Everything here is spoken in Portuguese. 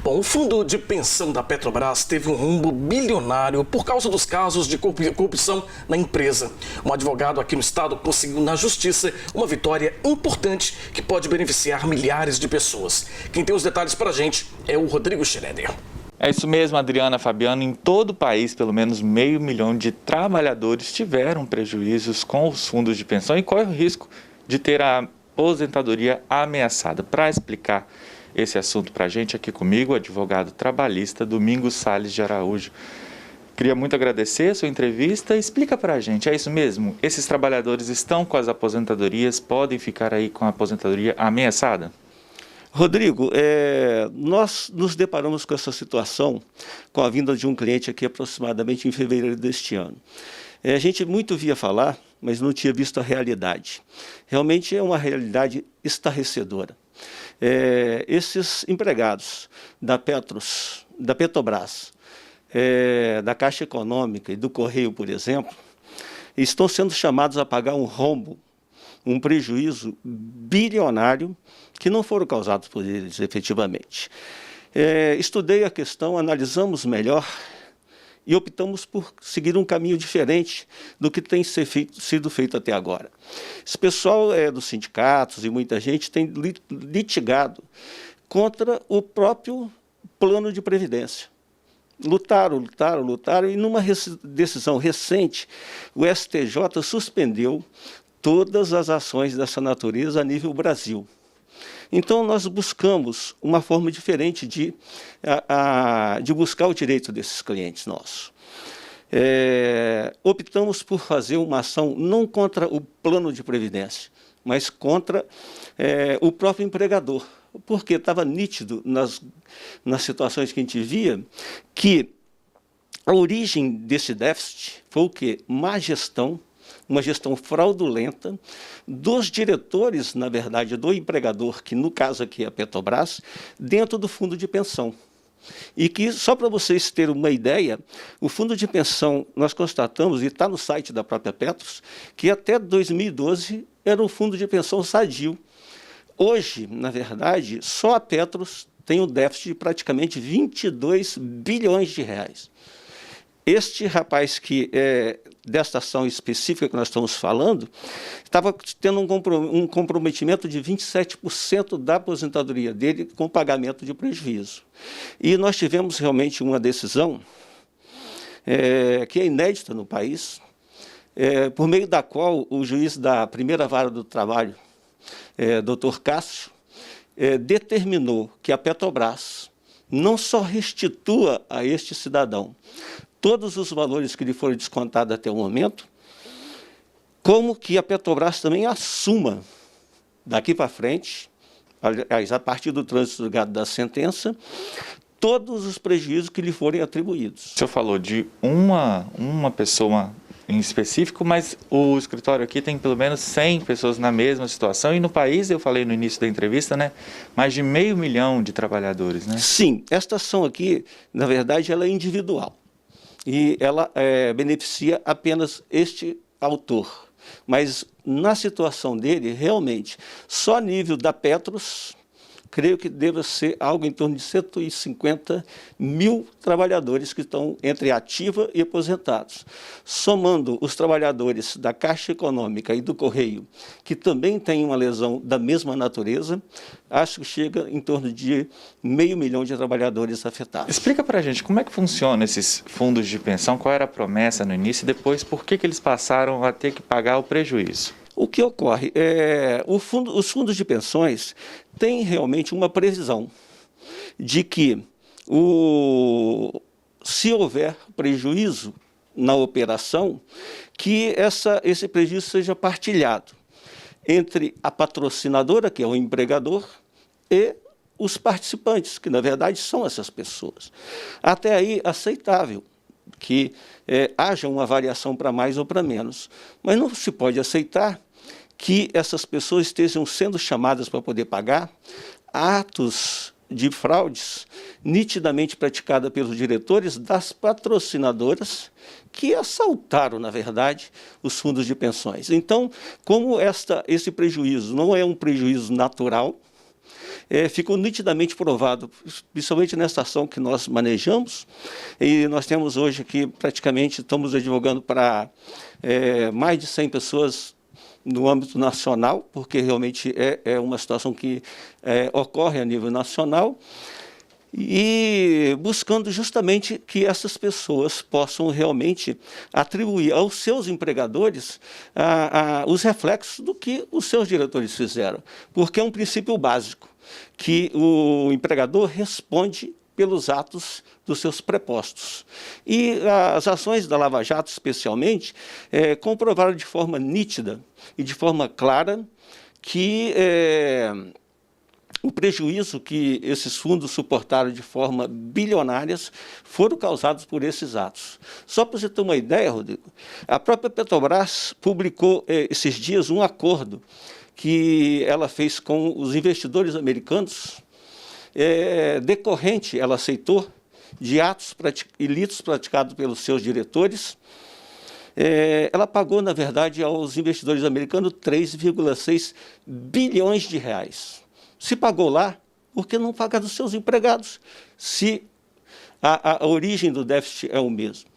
Bom, o fundo de pensão da Petrobras teve um rombo bilionário por causa dos casos de corrupção na empresa. Um advogado aqui no estado conseguiu na justiça uma vitória importante que pode beneficiar milhares de pessoas. Quem tem os detalhes pra gente é o Rodrigo Schroeder. É isso mesmo, Adriana, Fabiano. Em todo o país, pelo menos 500 mil de trabalhadores tiveram prejuízos com os fundos de pensão e corre o risco de ter a aposentadoria ameaçada. Para explicar esse assunto para a gente, aqui comigo, o advogado trabalhista Domingos Salles de Araújo. Queria muito agradecer a sua entrevista. Explica para a gente, é isso mesmo? Esses trabalhadores estão com as aposentadorias, podem ficar aí com a aposentadoria ameaçada? Rodrigo, nós nos deparamos com essa situação com a vinda de um cliente aqui aproximadamente em fevereiro deste ano. A gente muito via falar, mas não tinha visto a realidade. Realmente é uma realidade estarrecedora. Esses empregados da Petrobras, da Caixa Econômica e do Correio, por exemplo, estão sendo chamados a pagar um rombo, um prejuízo bilionário que não foram causados por eles efetivamente. Estudei a questão, analisamos melhor e optamos por seguir um caminho diferente do que tem sido feito até agora. Esse pessoal dos sindicatos e muita gente tem litigado contra o próprio plano de previdência. Lutaram e numa decisão recente o STJ suspendeu todas as ações dessa natureza a nível Brasil. Então, nós buscamos uma forma diferente de buscar o direito desses clientes nossos. Optamos por fazer uma ação não contra o plano de previdência, mas contra o próprio empregador, porque estava nítido nas situações que a gente via que a origem desse déficit foi o quê? Má gestão, uma gestão fraudulenta dos diretores, na verdade, do empregador, que no caso aqui é a Petrobras, dentro do fundo de pensão. E que, só para vocês terem uma ideia, o fundo de pensão, nós constatamos, e está no site da própria Petros, que até 2012 era um fundo de pensão sadio. Hoje, na verdade, só a Petros tem um déficit de praticamente 22 bilhões de reais. Este rapaz que desta ação específica que nós estamos falando, estava tendo um comprometimento de 27% da aposentadoria dele com pagamento de prejuízo. E nós tivemos realmente uma decisão que é inédita no país, por meio da qual o juiz da primeira vara do trabalho, Dr. Cássio, determinou que a Petrobras não só restitua a este cidadão todos os valores que lhe foram descontados até o momento, como que a Petrobras também assuma, daqui para frente, aliás, a partir do trânsito julgado da sentença, todos os prejuízos que lhe forem atribuídos. O senhor falou de uma pessoa em específico, mas o escritório aqui tem pelo menos 100 pessoas na mesma situação e no país, eu falei no início da entrevista, né, mais de 500 mil de trabalhadores, né? Sim, esta ação aqui, na verdade, ela é individual. E ela beneficia apenas este autor. Mas, na situação dele, realmente, só a nível da Petros, creio que deva ser algo em torno de 150 mil trabalhadores que estão entre ativa e aposentados. Somando os trabalhadores da Caixa Econômica e do Correio, que também têm uma lesão da mesma natureza, acho que chega em torno de 500 mil de trabalhadores afetados. Explica para a gente como é que funciona esses fundos de pensão, qual era a promessa no início e depois por que eles passaram a ter que pagar o prejuízo? O que ocorre? Os fundos de pensões têm realmente uma previsão de que, se houver prejuízo na operação, que esse prejuízo seja partilhado entre a patrocinadora, que é o empregador, e os participantes, que na verdade são essas pessoas. Até aí, aceitável que haja uma variação para mais ou para menos, mas não se pode aceitar que essas pessoas estejam sendo chamadas para poder pagar atos de fraudes nitidamente praticada pelos diretores das patrocinadoras que assaltaram, na verdade, os fundos de pensões. Então, como esse prejuízo não é um prejuízo natural, ficou nitidamente provado, principalmente nessa ação que nós manejamos, e nós temos hoje aqui, praticamente, estamos advogando para mais de 100 pessoas no âmbito nacional, porque realmente é uma situação que ocorre a nível nacional, e buscando justamente que essas pessoas possam realmente atribuir aos seus empregadores os reflexos do que os seus diretores fizeram, porque é um princípio básico, que o empregador responde pelos atos dos seus prepostos. E as ações da Lava Jato, especialmente, comprovaram de forma nítida e de forma clara que o prejuízo que esses fundos suportaram de forma bilionárias foram causados por esses atos. Só para você ter uma ideia, Rodrigo, a própria Petrobras publicou esses dias um acordo que ela fez com os investidores americanos, decorrente, ela aceitou, de atos ilícitos praticados pelos seus diretores. Ela pagou, na verdade, aos investidores americanos 3,6 bilhões de reais. Se pagou lá, por que não pagar dos seus empregados, se a origem do déficit é o mesmo?